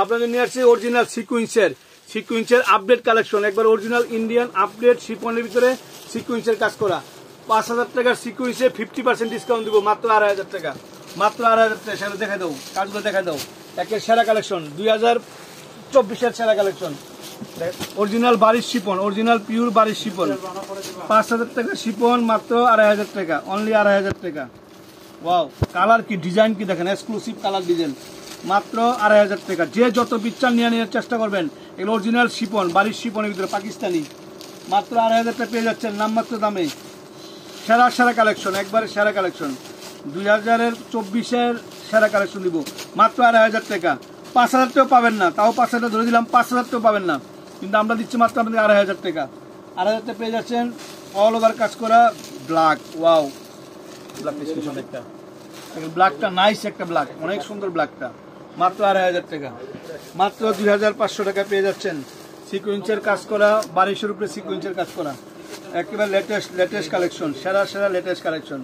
আপনাদের নিয়ে আসছি অরিজিনাল সিকুয়েন্সের আপডেট কালেকশন, একবার অরিজিনাল ইন্ডিয়ান আপডেট শিপনের ভিতরে সিকুয়েন্সের কাজ করা। 5,000 টাকার সিকুয়েন্সে 50% ডিসকাউন্ট দিব, মাত্র 2,500 টাকা, মাত্র 2,500 টাকা। সেটা দেখা দাও, কাজগুলো দেখা দাও, একের সেরা কালেকশন, 2024-এর সেরা কালেকশন। অরিজিনাল বাড়ির শিপন, অরিজিনাল পিওর বাড়ির শিপন, 5,000 টাকা শিপন, মাত্র 2,500 টাকা, অনলি 2,500 টাকা। ওয়াও, কালার কি ডিজাইন কি দেখেন, এক্সক্লুসিভ কালার ডিজাইন, মাত্র 2,500 টাকা। যে যত পিকচার নিয়ে নেওয়ার চেষ্টা করবেন, এগুলো অরিজিনাল শিপন, বাড়ির শিপনের ভিতরে পাকিস্তানি, মাত্র 2,500 টাকা পেয়ে যাচ্ছেন নামমাত্র দামে। সেরা সেরা কালেকশন, একবারে সেরা কালেকশন, 2024-এর সেরা কালেকশন দিব, মাত্র 2,500 টাকা। 5,000 টাকাও পাবেন না, তাও 5,000 ধরে দিলাম, 5,000 টাকাও পাবেন না, কিন্তু আমরা দিচ্ছি মাত্র আপনাদের 2,500 টাকা। 2,500 টাকা পেয়ে যাচ্ছেন অল ওভার কাজ করা ব্ল্যাক। ওয়াও, ব্ল্যাকটা নাইস একটা ব্ল্যাক, অনেক সুন্দর ব্ল্যাকটা, মাত্র 2,500 টাকা। মাত্র 2,500 টাকা পেয়ে যাচ্ছেন সিকুয়েন্সের কাজ করা, 2200-এর উপরে সিকুয়েন্সের কাজ করা, একেবারে লেটেস্ট কালেকশন, সেরা সেরা লেটেস্ট কালেকশন।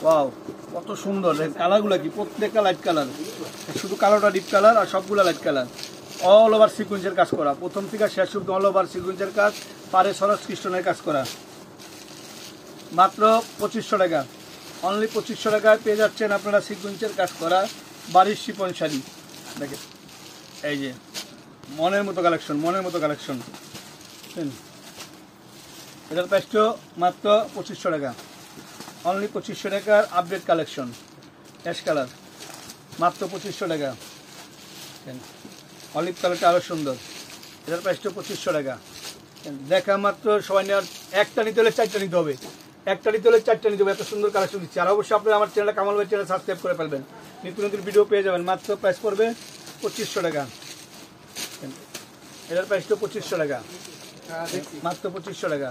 ওয়াও, কত সুন্দর কালারগুলো, কি প্রত্যেকটা লাইট কালার, শুধু কালোটা ডিপ কালার আর সবগুলো লাইট কালার, অল ওভার সিকুয়েন্সের কাজ করা, প্রথম থেকে শেষ অবধি অল ওভার সিকুয়েন্সের কাজ, পারে সরস কৃষ্ণনের কাজ করা, মাত্র 2,500 টাকা, অনলি 2,500 টাকায় পেয়ে যাচ্ছেন আপনারা সিকুয়েন্সের কাজ করা বাড়ির শিপন শাড়ি। দেখেন এই যে মনের মতো কালেকশন, মনের মতো কালেকশন, এটার প্রাইসটাও মাত্র 2,500 টাকা, অনলি 2,500 টাকার আপডেট কালেকশন, অ্যাশ কালার, মাত্র 2,500 টাকা। অলিভ কালারটা আরও সুন্দর, এটার প্রাইসটাও 2,500 টাকা। দেখা মাত্র সবাই নেওয়ার, একটা নিতে হলে 4টা নিতে হবে, একটা নিতে হলে 4টা নিতে হবে, এত সুন্দর কালেকশন দিচ্ছি। আর অবশ্যই আপনারা আমার চ্যানেলটা কামাল ভাই চ্যানেল সাবস্ক্রাইব করে ফেলবেন, নিত্য নতুন ভিডিও পেয়ে যাবেন। মাত্র প্রাইস পড়বে 2,500 টাকা, এটার প্রাইসটাও 2,500 টাকা, মাত্র 2,500 টাকা।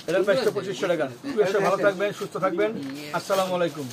এটার প্রাইসটা 2,500 টাকা। ভালো থাকবেন, সুস্থ থাকবেন, আসসালামু আলাইকুম।